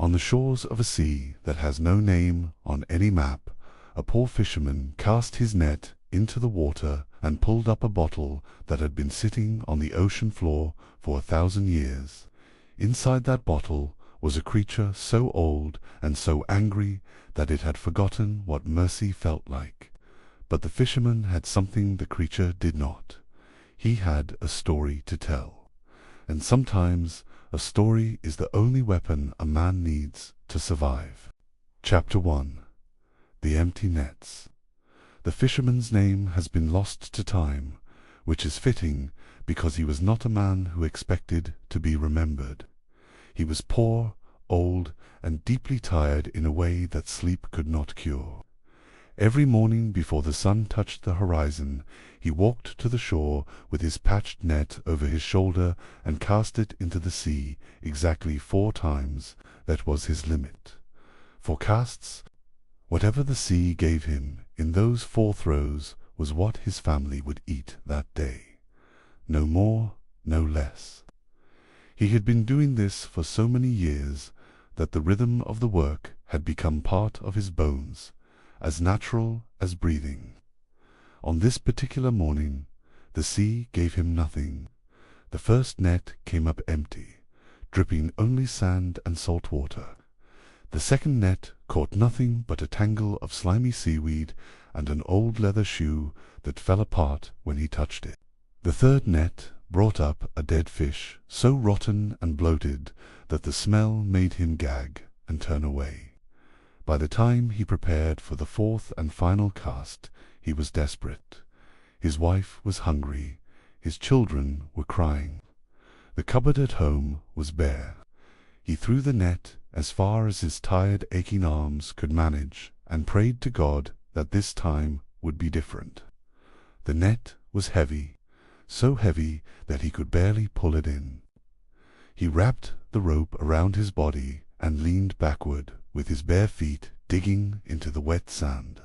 On the shores of a sea that has no name on any map, a poor fisherman cast his net into the water and pulled up a bottle that had been sitting on the ocean floor for 1,000 years. Inside that bottle was a creature so old and so angry that it had forgotten what mercy felt like. But the fisherman had something the creature did not. He had a story to tell. And sometimes a story is the only weapon a man needs to survive. Chapter 1. The Empty Nets. The fisherman's name has been lost to time, which is fitting because he was not a man who expected to be remembered. He was poor, old, and deeply tired in a way that sleep could not cure. Every morning before the sun touched the horizon, he walked to the shore with his patched net over his shoulder and cast it into the sea exactly 4 times. That was his limit. For casts, whatever the sea gave him in those 4 throws was what his family would eat that day. No more, no less. He had been doing this for so many years that the rhythm of the work had become part of his bones, as natural as breathing. On this particular morning, the sea gave him nothing. The first net came up empty, dripping only sand and salt water. The second net caught nothing but a tangle of slimy seaweed and an old leather shoe that fell apart when he touched it. The third net brought up a dead fish, so rotten and bloated that the smell made him gag and turn away. By the time he prepared for the 4th and final cast, he was desperate. His wife was hungry. His children were crying. The cupboard at home was bare. He threw the net as far as his tired, aching arms could manage and prayed to God that this time would be different. The net was heavy, so heavy that he could barely pull it in. He wrapped the rope around his body and leaned backward, with his bare feet digging into the wet sand.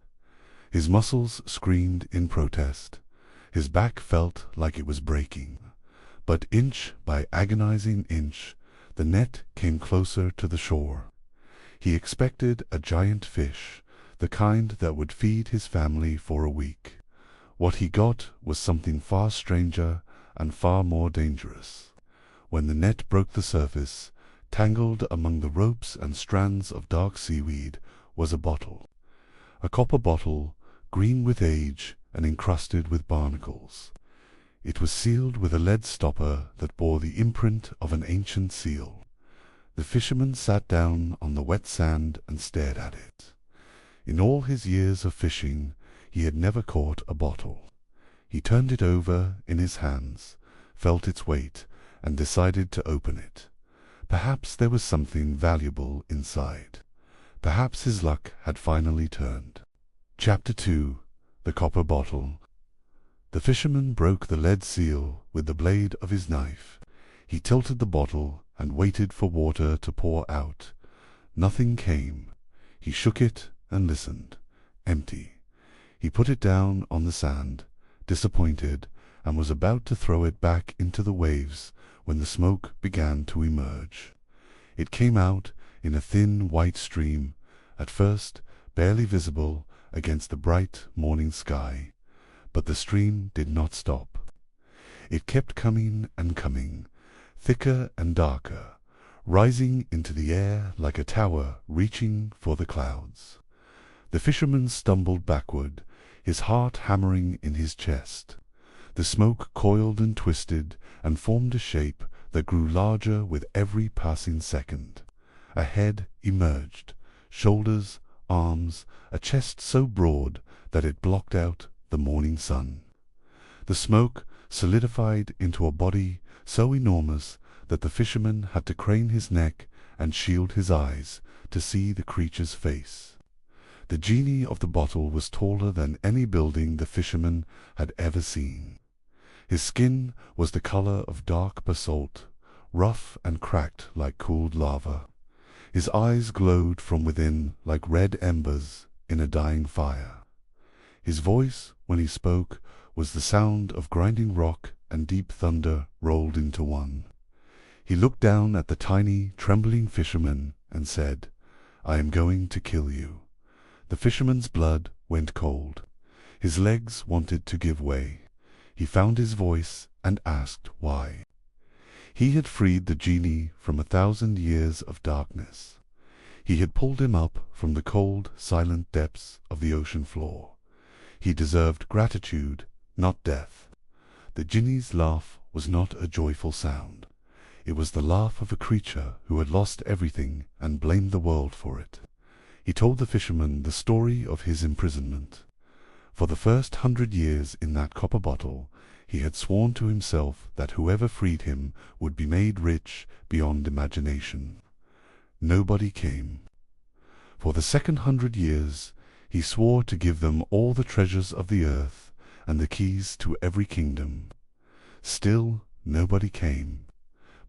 His muscles screamed in protest. His back felt like it was breaking. But inch by agonizing inch, the net came closer to the shore. He expected a giant fish, the kind that would feed his family for a week. What he got was something far stranger and far more dangerous. When the net broke the surface, tangled among the ropes and strands of dark seaweed, was a bottle. A copper bottle, green with age and encrusted with barnacles. It was sealed with a lead stopper that bore the imprint of an ancient seal. The fisherman sat down on the wet sand and stared at it. In all his years of fishing, he had never caught a bottle. He turned it over in his hands, felt its weight, and decided to open it. Perhaps there was something valuable inside. Perhaps his luck had finally turned. Chapter 2. The Copper Bottle. The fisherman broke the lead seal with the blade of his knife. He tilted the bottle and waited for water to pour out. Nothing came. He shook it and listened. Empty. He put it down on the sand, disappointed, and was about to throw it back into the waves when the smoke began to emerge. It came out in a thin white stream, at first barely visible against the bright morning sky. But the stream did not stop. It kept coming and coming, thicker and darker, rising into the air like a tower reaching for the clouds. The fisherman stumbled backward, his heart hammering in his chest. The smoke coiled and twisted and formed a shape that grew larger with every passing second. A head emerged, shoulders, arms, a chest so broad that it blocked out the morning sun. The smoke solidified into a body so enormous that the fisherman had to crane his neck and shield his eyes to see the creature's face. The genie of the bottle was taller than any building the fisherman had ever seen. His skin was the color of dark basalt, rough and cracked like cooled lava. His eyes glowed from within like red embers in a dying fire. His voice, when he spoke, was the sound of grinding rock and deep thunder rolled into one. He looked down at the tiny, trembling fisherman and said, "I am going to kill you." The fisherman's blood went cold. His legs wanted to give way. He found his voice and asked why. He had freed the Jinni from 1,000 years of darkness. He had pulled him up from the cold, silent depths of the ocean floor. He deserved gratitude, not death. The Jinni's laugh was not a joyful sound. It was the laugh of a creature who had lost everything and blamed the world for it. He told the fisherman the story of his imprisonment. For the first 100 years in that copper bottle, he had sworn to himself that whoever freed him would be made rich beyond imagination. Nobody came. For the second 100 years, he swore to give them all the treasures of the earth and the keys to every kingdom. Still, nobody came.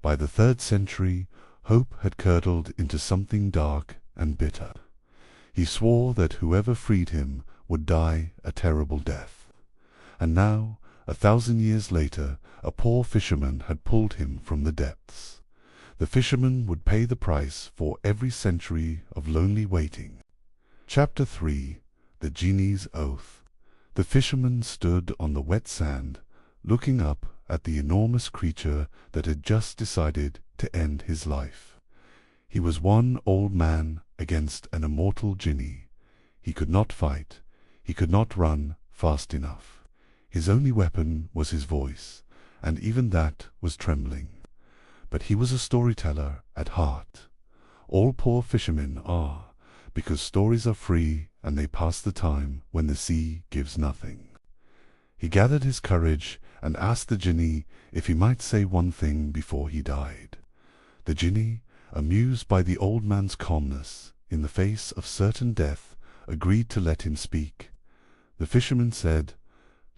By the 3rd century, hope had curdled into something dark and bitter. He swore that whoever freed him would die a terrible death. And now, 1,000 years later, a poor fisherman had pulled him from the depths. The fisherman would pay the price for every century of lonely waiting. Chapter 3. The Jinni's Oath. The fisherman stood on the wet sand, looking up at the enormous creature that had just decided to end his life. He was one old man against an immortal Jinni. He could not fight. He could not run fast enough. His only weapon was his voice, and even that was trembling. But he was a storyteller at heart. All poor fishermen are, because stories are free and they pass the time when the sea gives nothing. He gathered his courage and asked the Jinni if he might say one thing before he died. The Jinni, amused by the old man's calmness in the face of certain death, agreed to let him speak. The fisherman said,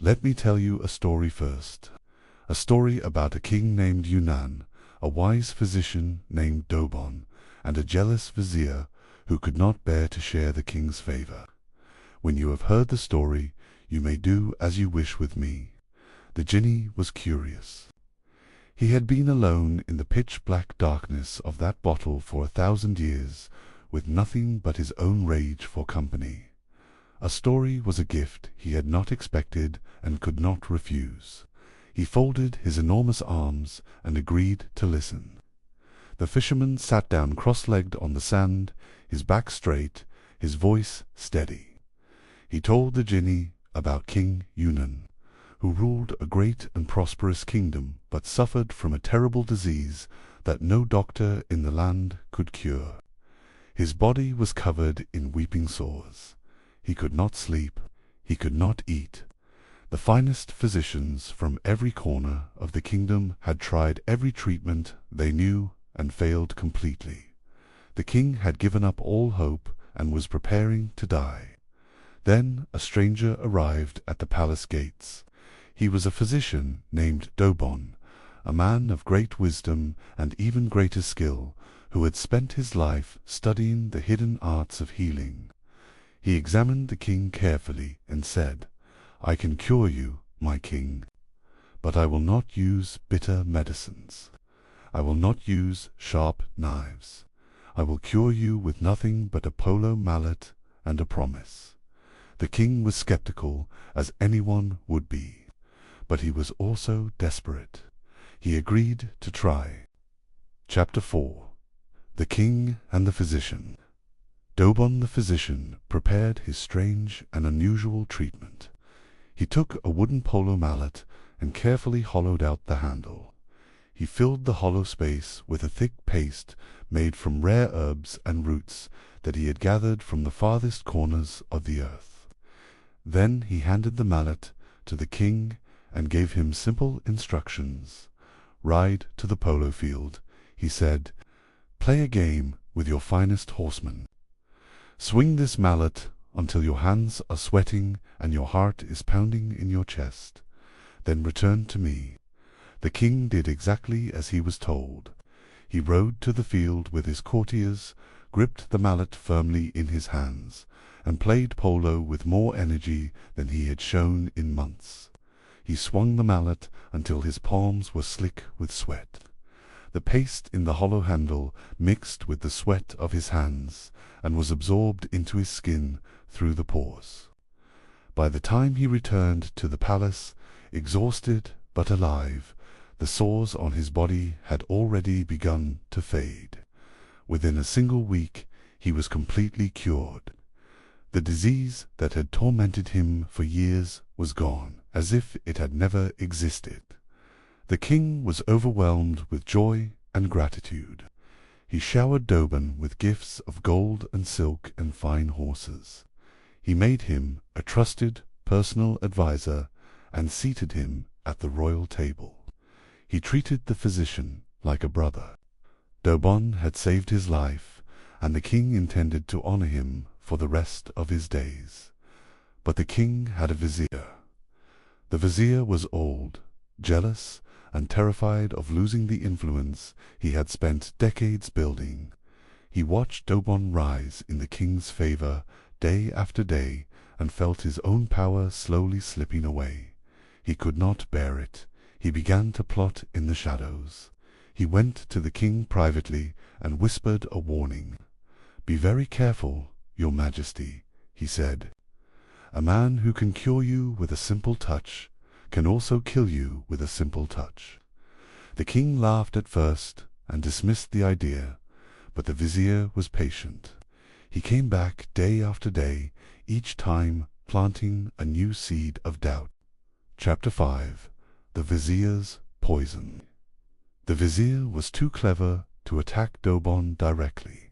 "Let me tell you a story first. A story about a king named Yunan, a wise physician named Douban, and a jealous vizier who could not bear to share the king's favor. When you have heard the story, you may do as you wish with me." The Jinni was curious. He had been alone in the pitch-black darkness of that bottle for 1,000 years, with nothing but his own rage for company. A story was a gift he had not expected and could not refuse. He folded his enormous arms and agreed to listen. The fisherman sat down cross-legged on the sand, his back straight, his voice steady. He told the Jinni about King Yunan, who ruled a great and prosperous kingdom but suffered from a terrible disease that no doctor in the land could cure. His body was covered in weeping sores. He could not sleep. He could not eat. The finest physicians from every corner of the kingdom had tried every treatment they knew and failed completely. The king had given up all hope and was preparing to die. Then a stranger arrived at the palace gates. He was a physician named Douban, a man of great wisdom and even greater skill, who had spent his life studying the hidden arts of healing. He examined the king carefully and said, "I can cure you, my king, but I will not use bitter medicines. I will not use sharp knives. I will cure you with nothing but a polo mallet and a promise." The king was skeptical, as anyone would be, but he was also desperate. He agreed to try. Chapter 4. The King and the Physician. Douban the physician prepared his strange and unusual treatment. He took a wooden polo mallet and carefully hollowed out the handle. He filled the hollow space with a thick paste made from rare herbs and roots that he had gathered from the farthest corners of the earth. Then he handed the mallet to the king and gave him simple instructions. "Ride to the polo field," he said. "Play a game with your finest horseman. Swing this mallet until your hands are sweating and your heart is pounding in your chest. Then return to me." The king did exactly as he was told. He rode to the field with his courtiers, gripped the mallet firmly in his hands, and played polo with more energy than he had shown in months. He swung the mallet until his palms were slick with sweat. The paste in the hollow handle mixed with the sweat of his hands and was absorbed into his skin through the pores. By the time he returned to the palace, exhausted but alive, the sores on his body had already begun to fade. Within a single week, he was completely cured. The disease that had tormented him for years was gone, as if it had never existed. The king was overwhelmed with joy and gratitude. He showered Douban with gifts of gold and silk and fine horses. He made him a trusted personal adviser and seated him at the royal table. He treated the physician like a brother. Douban had saved his life, and the king intended to honor him for the rest of his days. But the king had a vizier. The vizier was old, jealous, and terrified of losing the influence he had spent decades building. He watched Douban rise in the king's favor day after day and felt his own power slowly slipping away. He could not bear it. He began to plot in the shadows. He went to the king privately and whispered a warning. "Be very careful, your majesty," he said. "A man who can cure you with a simple touch can also kill you with a simple touch." The king laughed at first and dismissed the idea, but the vizier was patient. He came back day after day, each time planting a new seed of doubt. Chapter 5. The Vizier's Poison. The vizier was too clever to attack Douban directly.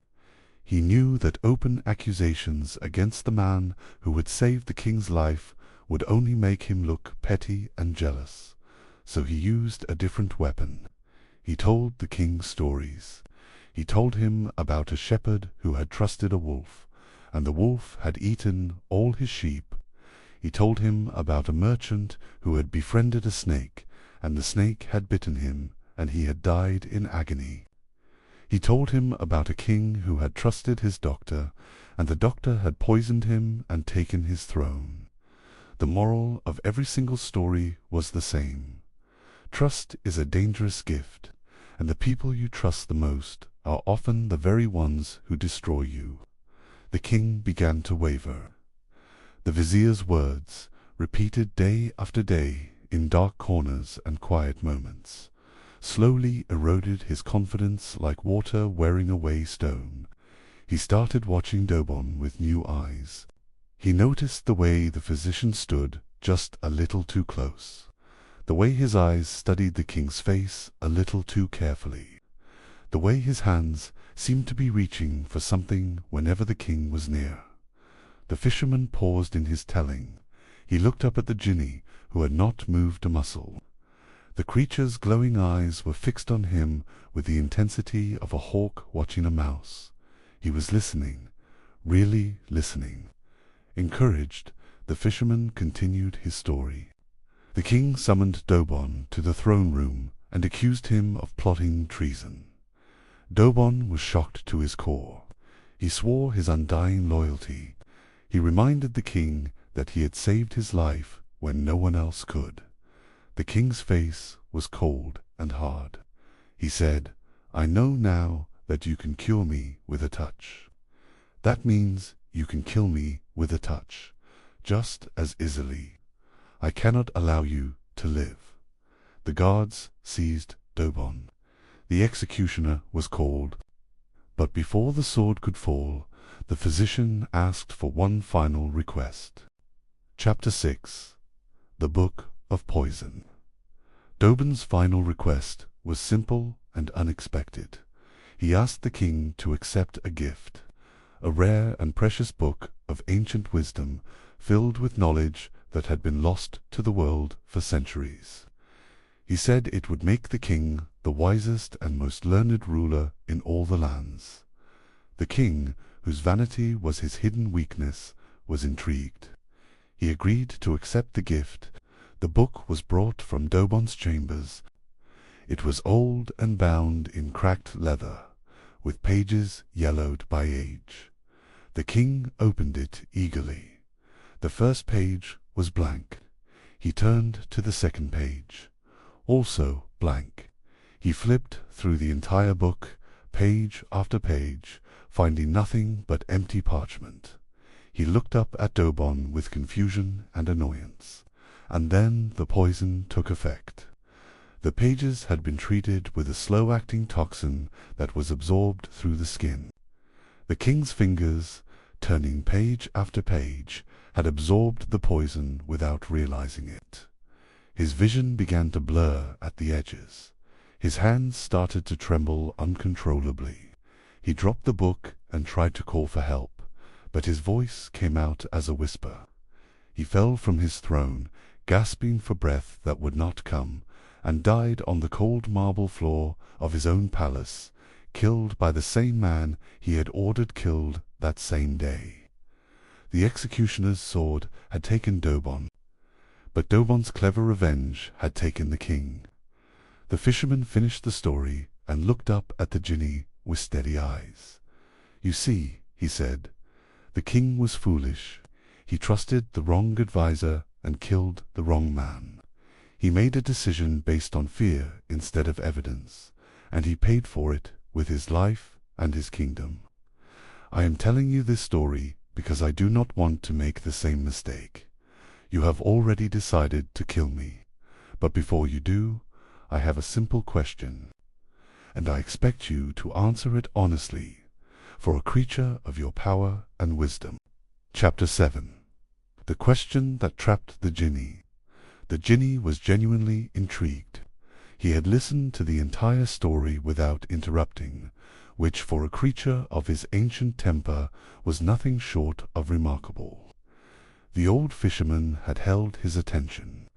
He knew that open accusations against the man who had saved the king's life would only make him look petty and jealous, so he used a different weapon. He told the king stories. He told him about a shepherd who had trusted a wolf, and the wolf had eaten all his sheep. He told him about a merchant who had befriended a snake, and the snake had bitten him, and he had died in agony. He told him about a king who had trusted his doctor, and the doctor had poisoned him and taken his throne. The moral of every single story was the same. Trust is a dangerous gift, and the people you trust the most are often the very ones who destroy you. The king began to waver. The vizier's words, repeated day after day in dark corners and quiet moments, slowly eroded his confidence like water wearing away stone. He started watching Douban with new eyes. He noticed the way the physician stood just a little too close, the way his eyes studied the king's face a little too carefully, the way his hands seemed to be reaching for something whenever the king was near. The fisherman paused in his telling. He looked up at the Jinni, who had not moved a muscle. The creature's glowing eyes were fixed on him with the intensity of a hawk watching a mouse. He was listening, really listening. Encouraged, the fisherman continued his story. The king summoned Douban to the throne room and accused him of plotting treason. Douban was shocked to his core. He swore his undying loyalty. He reminded the king that he had saved his life when no one else could. The king's face was cold and hard. He said, "I know now that you can cure me with a touch. That means you can kill me with a touch, just as easily. I cannot allow you to live." The guards seized Douban. The executioner was called. But before the sword could fall, the physician asked for one final request. Chapter 6. The Book of Poison. Douban's final request was simple and unexpected. He asked the king to accept a gift, a rare and precious book of ancient wisdom filled with knowledge that had been lost to the world for centuries. He said it would make the king the wisest and most learned ruler in all the lands. The king, whose vanity was his hidden weakness, was intrigued. He agreed to accept the gift. The book was brought from Douban's chambers. It was old and bound in cracked leather, with pages yellowed by age. The king opened it eagerly. The first page was blank. He turned to the second page, also blank. He flipped through the entire book, page after page, finding nothing but empty parchment. He looked up at Douban with confusion and annoyance. And then the poison took effect. The pages had been treated with a slow-acting toxin that was absorbed through the skin. The king's fingers, turning page after page, had absorbed the poison without realizing it. His vision began to blur at the edges. His hands started to tremble uncontrollably. He dropped the book and tried to call for help, but his voice came out as a whisper. He fell from his throne, gasping for breath that would not come, and died on the cold marble floor of his own palace, killed by the same man he had ordered killed that same day. The executioner's sword had taken Douban, but Douban's clever revenge had taken the king. The fisherman finished the story and looked up at the Jinni with steady eyes. "You see," he said, "the king was foolish. He trusted the wrong adviser and killed the wrong man. He made a decision based on fear instead of evidence, and he paid for it with his life and his kingdom. I am telling you this story because I do not want to make the same mistake. You have already decided to kill me, but before you do, I have a simple question, and I expect you to answer it honestly, for a creature of your power and wisdom." Chapter 7. The question that trapped the Jinni. The Jinni was genuinely intrigued. He had listened to the entire story without interrupting, which for a creature of his ancient temper was nothing short of remarkable. The old fisherman had held his attention,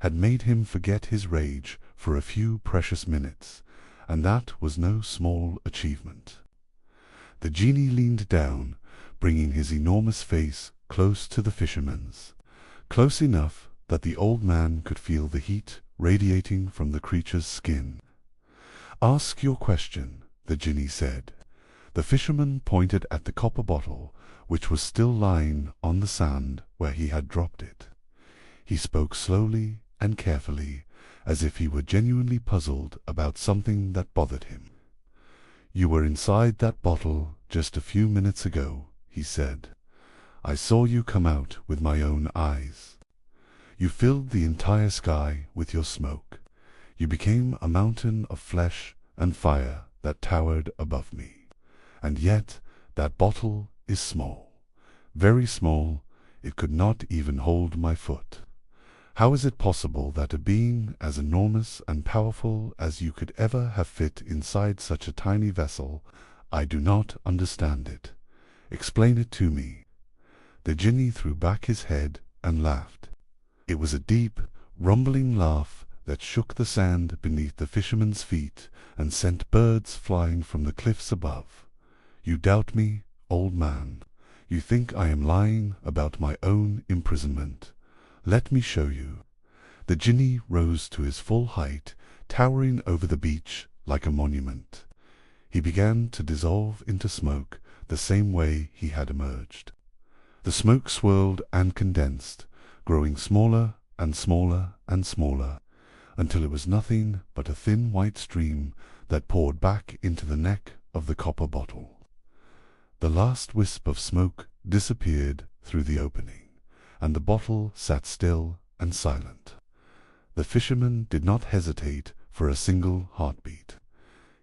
had made him forget his rage for a few precious minutes, and that was no small achievement. The genie leaned down, bringing his enormous face close to the fisherman's, close enough that the old man could feel the heat radiating from the creature's skin. "Ask your question," the genie said. The fisherman pointed at the copper bottle, which was still lying on the sand where he had dropped it. He spoke slowly and carefully, as if he were genuinely puzzled about something that bothered him. "You were inside that bottle just a few minutes ago," he said. "I saw you come out with my own eyes. You filled the entire sky with your smoke. You became a mountain of flesh and fire that towered above me. And yet that bottle is small, very small. It could not even hold my foot. How is it possible that a being as enormous and powerful as you could ever have fit inside such a tiny vessel? I do not understand it. Explain it to me." The genie threw back his head and laughed. It was a deep, rumbling laugh that shook the sand beneath the fisherman's feet and sent birds flying from the cliffs above. "You doubt me, old man. You think I am lying about my own imprisonment. Let me show you." The genie rose to his full height, towering over the beach like a monument. He began to dissolve into smoke the same way he had emerged. The smoke swirled and condensed, growing smaller and smaller and smaller, until it was nothing but a thin white stream that poured back into the neck of the copper bottle. The last wisp of smoke disappeared through the opening, and the bottle sat still and silent. The fisherman did not hesitate for a single heartbeat.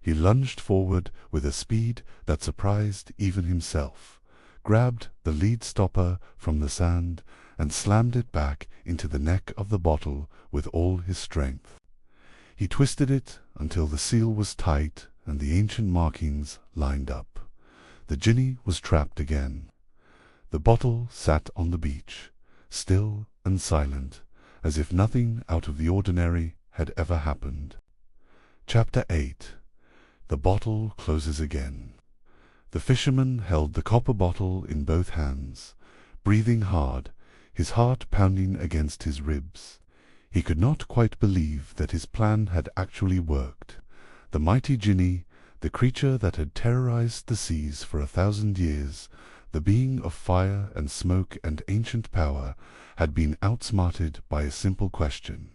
He lunged forward with a speed that surprised even himself, grabbed the lead stopper from the sand, and slammed it back into the neck of the bottle with all his strength. He twisted it until the seal was tight and the ancient markings lined up. The genie was trapped again. The bottle sat on the beach, still and silent, as if nothing out of the ordinary had ever happened. Chapter 8. The bottle closes again. The fisherman held the copper bottle in both hands, breathing hard, his heart pounding against his ribs. He could not quite believe that his plan had actually worked. The mighty Jinni, the creature that had terrorized the seas for 1,000 years, the being of fire and smoke and ancient power, had been outsmarted by a simple question.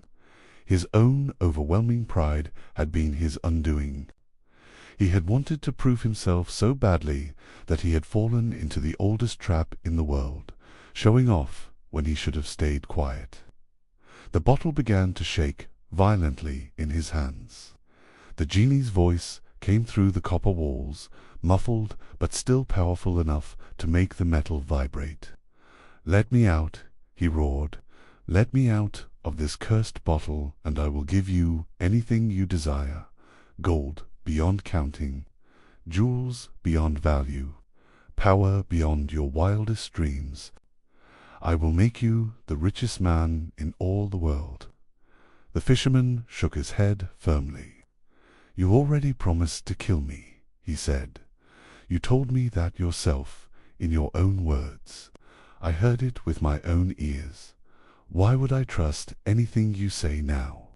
His own overwhelming pride had been his undoing. He had wanted to prove himself so badly that he had fallen into the oldest trap in the world, showing off when he should have stayed quiet. The bottle began to shake violently in his hands. The genie's voice came through the copper walls, muffled but still powerful enough to make the metal vibrate. "Let me out," he roared. "Let me out of this cursed bottle, and I will give you anything you desire. Gold beyond counting, jewels beyond value, power beyond your wildest dreams. I will make you the richest man in all the world." The fisherman shook his head firmly. "You already promised to kill me," he said. "You told me that yourself, in your own words. I heard it with my own ears. Why would I trust anything you say now?"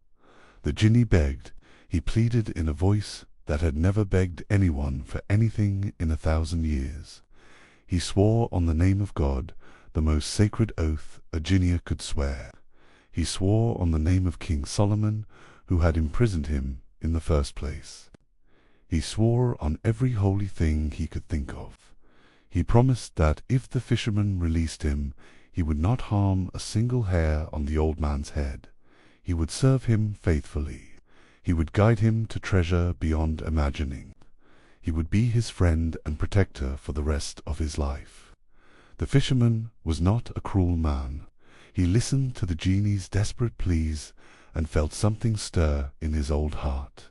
The Jinni begged. He pleaded in a voice that had never begged anyone for anything in 1,000 years. He swore on the name of God, the most sacred oath a Jinni could swear. He swore on the name of King Solomon, who had imprisoned him in the first place. He swore on every holy thing he could think of. He promised that if the fisherman released him, he would not harm a single hair on the old man's head. He would serve him faithfully. He would guide him to treasure beyond imagining. He would be his friend and protector for the rest of his life. The fisherman was not a cruel man. He listened to the genie's desperate pleas and felt something stir in his old heart.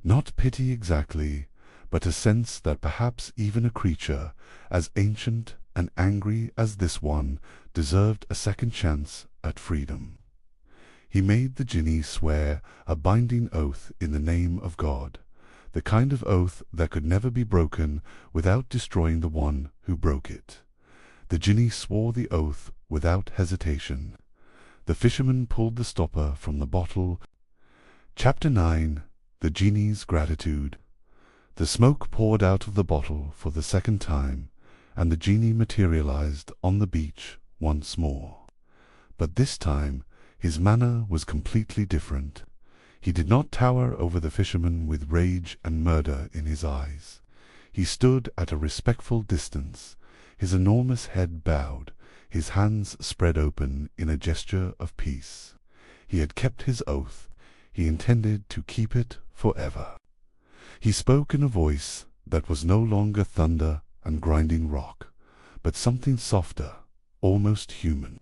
Not pity exactly, but a sense that perhaps even a creature as ancient and angry as this one deserved a second chance at freedom. He made the Jinni swear a binding oath in the name of God, the kind of oath that could never be broken without destroying the one who broke it. The Jinni swore the oath without hesitation. The fisherman pulled the stopper from the bottle. Chapter 9. The Jinni's Gratitude. The smoke poured out of the bottle for the second time, and the Jinni materialized on the beach once more. But this time his manner was completely different. He did not tower over the fisherman with rage and murder in his eyes. He stood at a respectful distance, his enormous head bowed, his hands spread open in a gesture of peace. He had kept his oath. He intended to keep it forever. He spoke in a voice that was no longer thunder and grinding rock, but something softer, almost human.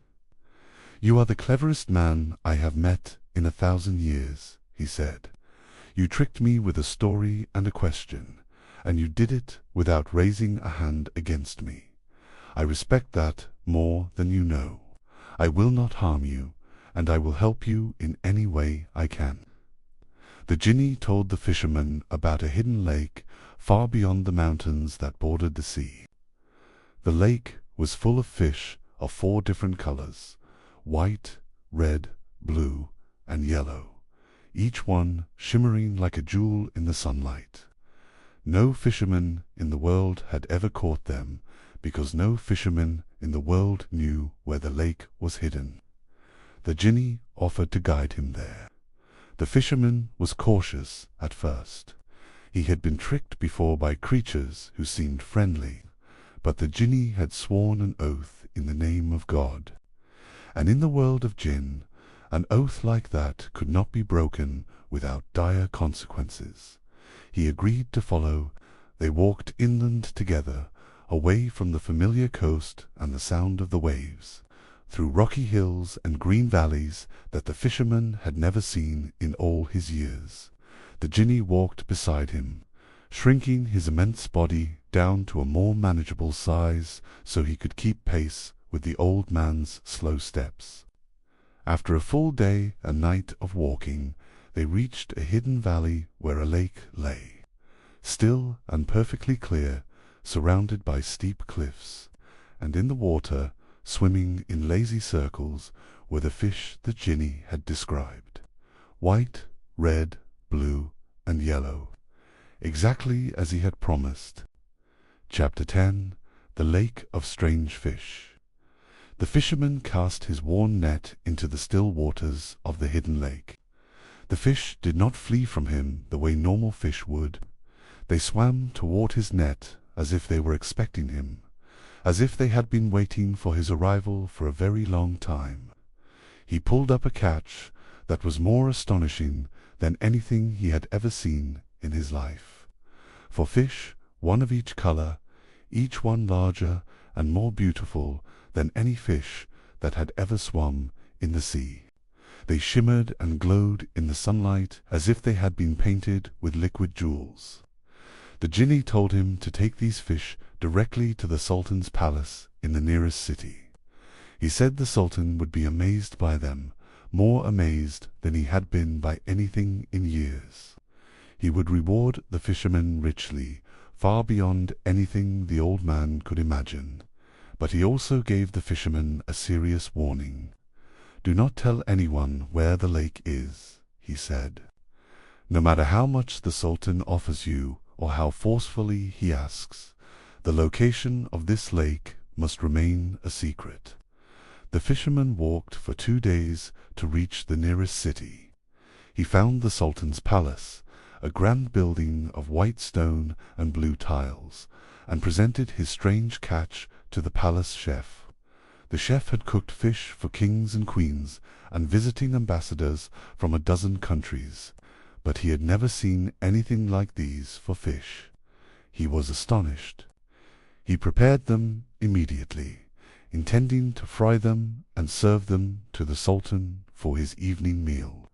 "You are the cleverest man I have met in 1,000 years," he said. "You tricked me with a story and a question, and you did it without raising a hand against me. I respect that more than you know. I will not harm you, and I will help you in any way I can." The Jinni told the fisherman about a hidden lake far beyond the mountains that bordered the sea. The lake was full of fish of 4 different colors: white, red, blue, and yellow, each one shimmering like a jewel in the sunlight. No fisherman in the world had ever caught them, because no fisherman in the world knew where the lake was hidden. The Jinni offered to guide him there. The fisherman was cautious at first. He had been tricked before by creatures who seemed friendly, but the Jinni had sworn an oath in the name of God. And in the world of Jinn, an oath like that could not be broken without dire consequences. He agreed to follow. They walked inland together, away from the familiar coast and the sound of the waves, through rocky hills and green valleys that the fisherman had never seen in all his years. The Jinni walked beside him, shrinking his immense body down to a more manageable size so he could keep pace with the old man's slow steps. After a full day and night of walking, they reached a hidden valley where a lake lay, still and perfectly clear, surrounded by steep cliffs, and in the water, swimming in lazy circles, were the fish the Jinni had described: white, red, blue, and yellow, exactly as he had promised. Chapter 10. The Lake of Strange Fish. The fisherman cast his worn net into the still waters of the hidden lake. The fish did not flee from him the way normal fish would. They swam toward his net as if they were expecting him, as if they had been waiting for his arrival for a very long time. He pulled up a catch that was more astonishing than anything he had ever seen in his life. For fish, one of each color, each one larger and more beautiful than any fish that had ever swum in the sea. They shimmered and glowed in the sunlight as if they had been painted with liquid jewels. The Jinni told him to take these fish directly to the Sultan's palace in the nearest city. He said the Sultan would be amazed by them, more amazed than he had been by anything in years. He would reward the fisherman richly, far beyond anything the old man could imagine. But he also gave the fisherman a serious warning. "Do not tell anyone where the lake is," he said. "No matter how much the Sultan offers you or how forcefully he asks, the location of this lake must remain a secret." The fisherman walked for 2 days to reach the nearest city. He found the Sultan's palace, a grand building of white stone and blue tiles, and presented his strange catch to the palace chef. The chef had cooked fish for kings and queens and visiting ambassadors from a dozen countries, but he had never seen anything like these for fish. He was astonished. He prepared them immediately, intending to fry them and serve them to the Sultan for his evening meal.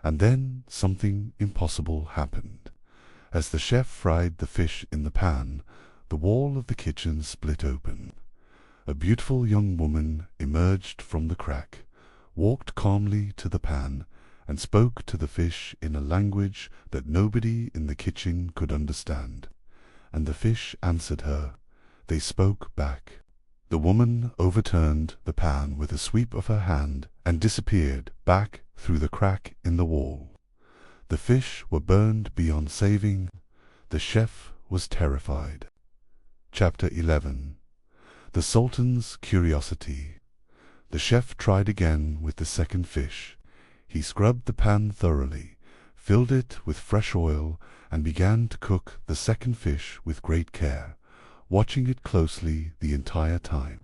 And then something impossible happened. As the chef fried the fish in the pan, the wall of the kitchen split open. A beautiful young woman emerged from the crack, walked calmly to the pan, and spoke to the fish in a language that nobody in the kitchen could understand. And the fish answered her. They spoke back. The woman overturned the pan with a sweep of her hand and disappeared back through the crack in the wall. The fish were burned beyond saving. The chef was terrified. Chapter 11. The Sultan's Curiosity. The chef tried again with the second fish. He scrubbed the pan thoroughly, filled it with fresh oil, and began to cook the second fish with great care, watching it closely the entire time.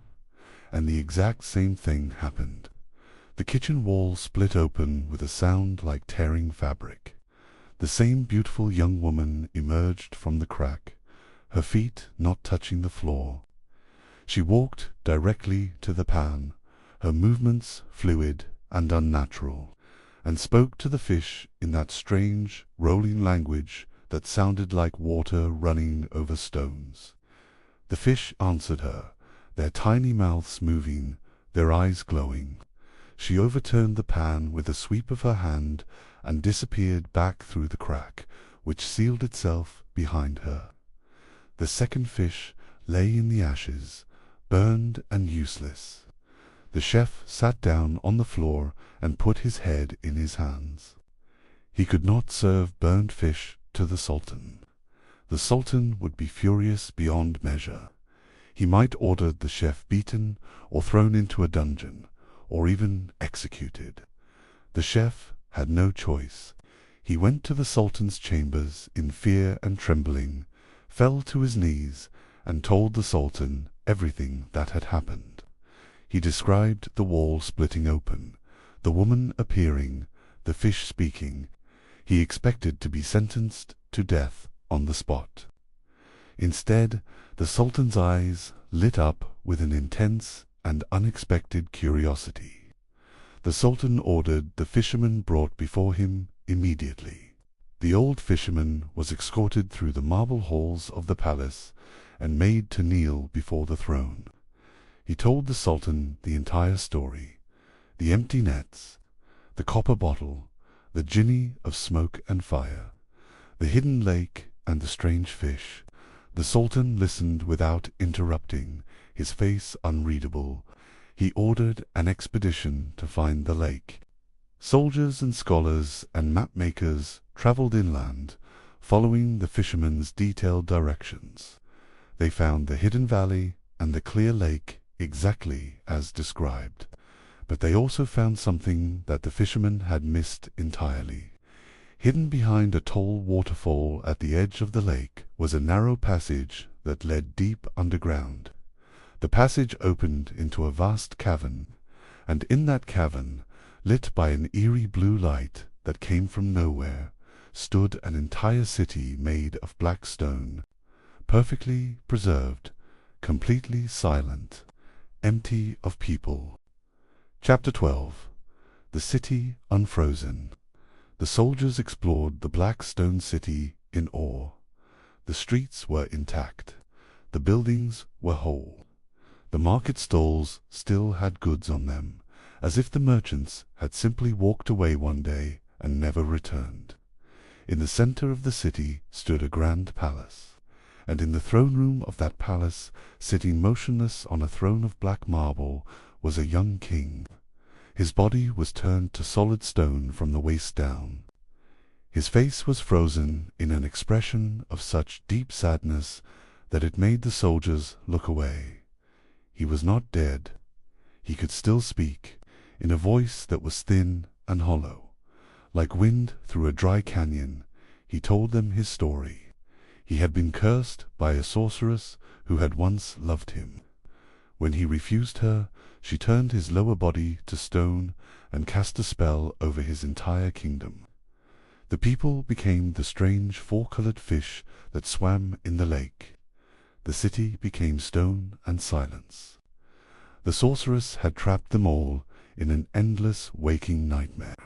And the exact same thing happened. The kitchen wall split open with a sound like tearing fabric. The same beautiful young woman emerged from the crack, her feet not touching the floor. She walked directly to the pan, her movements fluid and unnatural, and spoke to the fish in that strange, rolling language that sounded like water running over stones. The fish answered her, their tiny mouths moving, their eyes glowing. She overturned the pan with a sweep of her hand and disappeared back through the crack, which sealed itself behind her. The second fish lay in the ashes, burned and useless. The chef sat down on the floor and put his head in his hands. He could not serve burned fish to the Sultan. The Sultan would be furious beyond measure. He might order the chef beaten or thrown into a dungeon, or even executed. The chef had no choice. He went to the Sultan's chambers in fear and trembling, fell to his knees, and told the Sultan everything that had happened. He described the wall splitting open, the woman appearing, the fish speaking. He expected to be sentenced to death on the spot. Instead, the Sultan's eyes lit up with an intense and unexpected curiosity. The Sultan ordered the fisherman brought before him immediately. The old fisherman was escorted through the marble halls of the palace and made to kneel before the throne. He told the Sultan the entire story: the empty nets, the copper bottle, the Jinni of smoke and fire, the hidden lake and the strange fish. The Sultan listened without interrupting, his face unreadable. He ordered an expedition to find the lake. Soldiers and scholars and map-makers traveled inland, following the fisherman's detailed directions. They found the hidden valley and the clear lake exactly as described. But they also found something that the fisherman had missed entirely. Hidden behind a tall waterfall at the edge of the lake was a narrow passage that led deep underground. The passage opened into a vast cavern, and in that cavern, lit by an eerie blue light that came from nowhere, stood an entire city made of black stone, perfectly preserved, completely silent, empty of people. Chapter 12. The City Unfrozen. The soldiers explored the black stone city in awe. The streets were intact. The buildings were whole. The market stalls still had goods on them, as if the merchants had simply walked away one day and never returned. In the center of the city stood a grand palace, and in the throne room of that palace, sitting motionless on a throne of black marble, was a young king. His body was turned to solid stone from the waist down. His face was frozen in an expression of such deep sadness that it made the soldiers look away. He was not dead. He could still speak, in a voice that was thin and hollow. Like wind through a dry canyon, he told them his story. He had been cursed by a sorceress who had once loved him. When he refused her, she turned his lower body to stone and cast a spell over his entire kingdom. The people became the strange four-colored fish that swam in the lake. The city became stone and silence. The sorceress had trapped them all in an endless waking nightmare.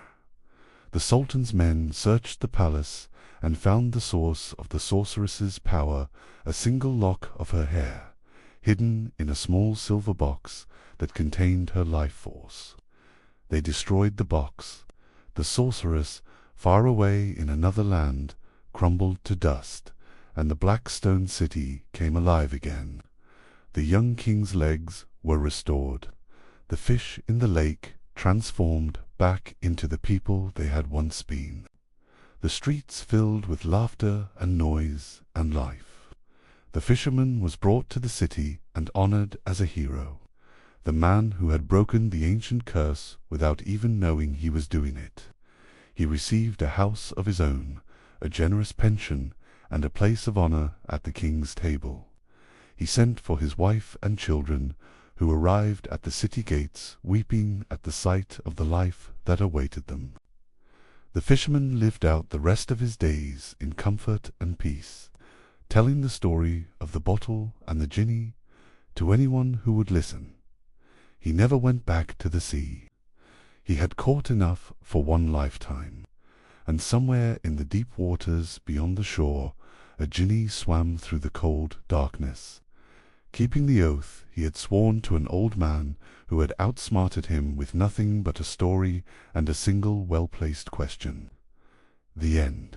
The Sultan's men searched the palace and found the source of the sorceress's power, a single lock of her hair, hidden in a small silver box that contained her life force. They destroyed the box. The sorceress, far away in another land, crumbled to dust, and the black stone city came alive again. The young king's legs were restored. The fish in the lake transformed back into the people they had once been. The streets filled with laughter and noise and life. The fisherman was brought to the city and honored as a hero, the man who had broken the ancient curse without even knowing he was doing it. He received a house of his own, a generous pension, and a place of honor at the king's table. He sent for his wife and children, who arrived at the city gates, weeping at the sight of the life that awaited them. The fisherman lived out the rest of his days in comfort and peace, telling the story of the bottle and the Jinni to anyone who would listen. He never went back to the sea. He had caught enough for one lifetime, and somewhere in the deep waters beyond the shore, a Jinni swam through the cold darkness, keeping the oath he had sworn to an old man who had outsmarted him with nothing but a story and a single well-placed question. The end.